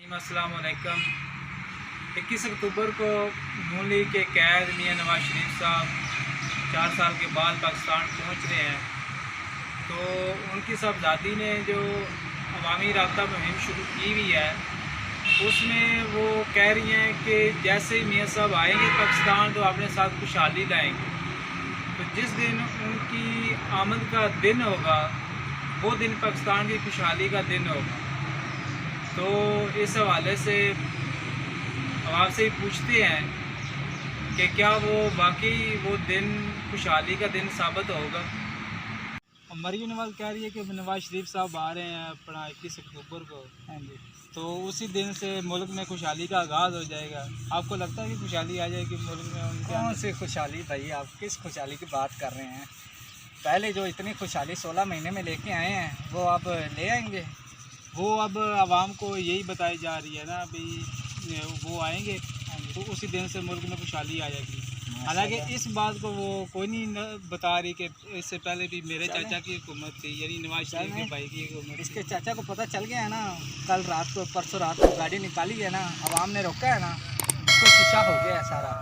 अस्सलाम वालेकुम। 21 अक्टूबर को नून लीग के कैद मियां नवाज शरीफ साहब 4 साल के बाद पाकिस्तान पहुंच रहे हैं। तो उनकी साहबजादी ने जो अवामी राब्ता मुहिम शुरू की हुई है, उसमें वो कह रही हैं कि जैसे ही मियां साहब आएंगे पाकिस्तान तो अपने साथ खुशहाली लाएंगे। तो जिस दिन उनकी आमद का दिन होगा वो दिन पाकिस्तान की खुशहाली का दिन होगा। तो इस हवाले से हम आपसे ही पूछते हैं कि क्या वो वाकई वो दिन खुशहाली का दिन साबित होगा। मरियम नवाज कह रही है कि नवाज शरीफ साहब आ रहे हैं अपना 21 अक्टूबर को। हाँ जी। तो उसी दिन से मुल्क में खुशहाली का आगाज़ हो जाएगा। आपको लगता है कि खुशहाली आ जाएगी मुल्क में? उनके कौन सी खुशहाली भाई, आप किस खुशहाली की बात कर रहे हैं? पहले जो इतनी खुशहाली 16 महीने में लेके आए हैं वो अब ले आएंगे। वो अब आवाम को यही बताई जा रही है ना, अभी वो आएंगे तो उसी दिन से मुल्क में खुशहाली आ जाएगी। हालांकि इस बात को वो कोई नहीं बता रही कि इससे पहले भी मेरे चाचा की हुकूमत थी, यानी नवाज शरीफ के भाई की हुकूमत। इसके चाचा को पता चल गया है ना, कल रात को परसों रात को गाड़ी निकाली है ना, आवाम ने रोका है ना, उसको शीशा हो गया है सारा,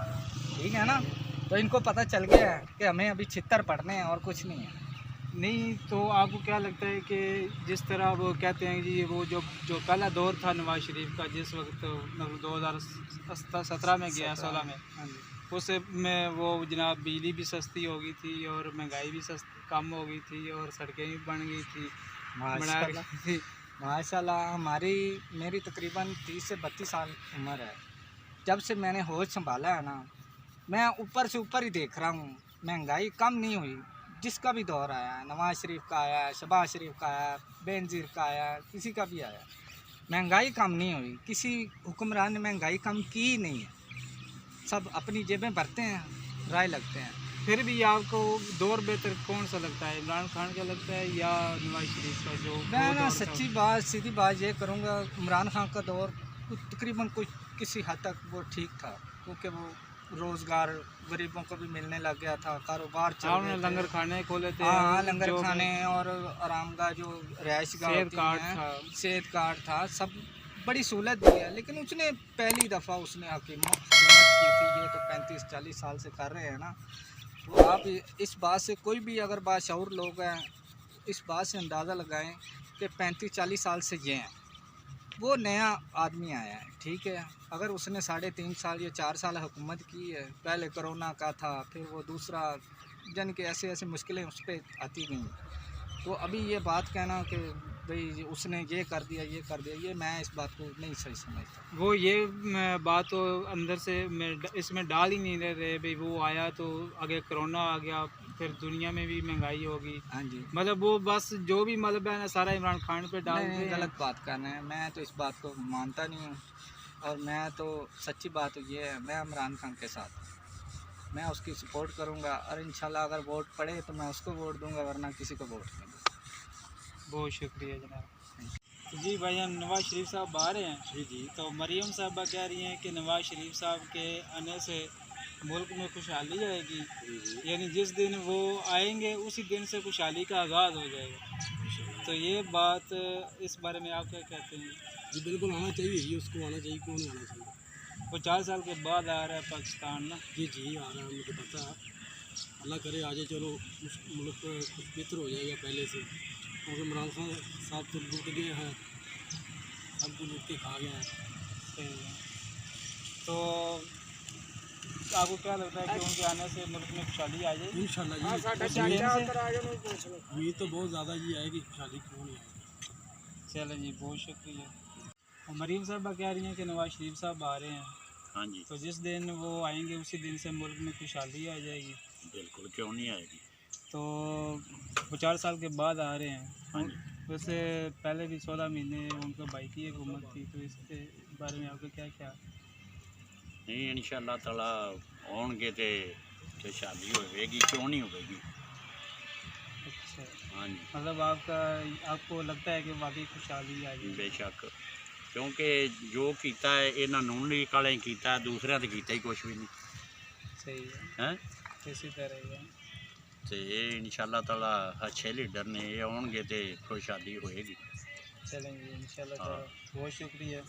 ठीक है ना। तो इनको पता चल गया है कि हमें अभी छितर पड़ने हैं और कुछ नहीं है। नहीं तो आपको क्या लगता है कि जिस तरह वो कहते हैं जी, वो जो पहला दौर था नवाज शरीफ का, जिस वक्त मतलब 2017 में गया 16 में, उस में वो जनाब बिजली भी सस्ती हो गई थी और महंगाई भी कम हो गई थी और सड़कें भी बन गई थी, माशाल्लाह माशाल्लाह। मेरी तकरीबन 30 से 32 साल उम्र है। जब से मैंने होश संभाला है ना, मैं ऊपर से ऊपर ही देख रहा हूँ। महंगाई कम नहीं हुई। जिसका भी दौर आया, नवाज शरीफ का आया, शहबाज शरीफ का आया, बेनज़ीर का आया, किसी का भी आया, महंगाई कम नहीं हुई। किसी हुक्मरान ने महंगाई कम की ही नहीं है। सब अपनी जेबें भरते हैं, राय लगते हैं। फिर भी आपको दौर बेहतर कौन सा लगता है, इमरान खान का लगता है या नवाज शरीफ का? जो मैं ना सच्ची बात सीधी बात ये करूँगा, इमरान खान का दौर तकरीबन कुछ किसी हद तक वो ठीक था, क्योंकि वो रोज़गार गरीबों को भी मिलने लग गया था, कारोबार चल रहे थे, लंगर खाने खोले थे। हाँ लंगर खाने और आराम का जो रिहाइश गाह सेहत कार्ड था, सब बड़ी सहूलत दी है। लेकिन उसने पहली दफ़ा उसने हुकूमत की थी, ये तो 35-40 साल से कर रहे हैं ना। तो आप इस बात से, कोई भी अगर बाशऊर लोग हैं, इस बात से अंदाज़ा लगाएं कि 35-40 साल से ये हैं, वो नया आदमी आया है, ठीक है। अगर उसने 3.5 साल या 4 साल हुकूमत की है, पहले कोरोना का था, फिर वो दूसरा, जन के ऐसे ऐसे मुश्किलें उस पर आती गई। तो अभी ये बात कहना कि भाई उसने ये कर दिया, ये मैं इस बात को नहीं सही समझता। वो ये बात तो अंदर से इसमें डाल ही नहीं रहे भाई, वो आया तो आगे कोरोना आ गया, फिर दुनिया में भी महंगाई होगी। हाँ जी, मतलब वो बस जो भी मतलब है ना सारा इमरान खान पे डाल रहे हैं। गलत बात करना है, मैं तो इस बात को मानता नहीं हूँ। और मैं तो सच्ची बात ये है, मैं इमरान खान के साथ हूँ, मैं उसकी सपोर्ट करूँगा और इंशाल्लाह अगर वोट पड़े तो मैं उसको वोट दूँगा, वरना किसी को वोट नहीं दूँगा। बहुत शुक्रिया जनाब। जी भाईजान, नवाज शरीफ साहब आ रहे हैं। जी जी। तो मरियम साहबा कह रही हैं कि नवाज शरीफ साहब के आने से मुल्क में खुशहाली आएगी, यानी जिस दिन वो आएंगे उसी दिन से खुशहाली का आगाज़ हो जाएगा। तो ये बात, इस बारे में आप क्या कहते हैं? जी बिल्कुल आना चाहिए जी, उसको आना चाहिए, क्यों नहीं आना चाहिए। वो 4 साल के बाद आ रहा है पाकिस्तान ना। जी जी आ रहा है, मुझे पता है। अल्लाह करे आ जाए, चलो उस मुल्क पर कुछ बेहतर हो जाएगा पहले से। क्योंकि इमरान खान साहब तो लूट गए हैं, अब भी लूट के खा गए हैं। तो आपको क्या लगता है कि उनके आने से मुल्क में खुशहाली आ जाएगी? इंशाल्लाह जी, उम्मीद तो बहुत ज़्यादा जी आएगी, खुशहाली क्यों नहीं आएगी। चलें जी, बहुत शुक्रिया। मरीम साहबा कह रही हैं कि नवाज शरीफ साहब आ रहे हैं। हाँ जी, तो जिस दिन वो आएंगे उसी दिन से मुल्क में खुशहाली आ जाएगी। बिल्कुल क्यों नहीं आएगी। तो वो 4 साल के बाद आ रहे हैं। हाँ जी, वैसे पहले भी 16 महीने उनका भाई की हुकूमत थी, तो इसके बारे में आपका क्या ख्याल? नहीं इंशाल्लाह ताला आउणगे तो खुशहाली होगी, क्यों नहीं होगी। अच्छा, हाँ जी, मतलब आपको लगता है कि वाकई खुशहाली आ जाएगी? बेशक, क्योंकि जो किया है इन्होंने नून लीग वाले किया, दूसरे तो किया ही कुछ भी नहीं सही है, है। इसी तरह ही है। तो ये इंशाल्लाह ताला अच्छे लीडर ने, ये आउणगे तो खुशहाली होएगी। चलेंगे इंशाल्लाह। हाँ। बहुत शुक्रिया।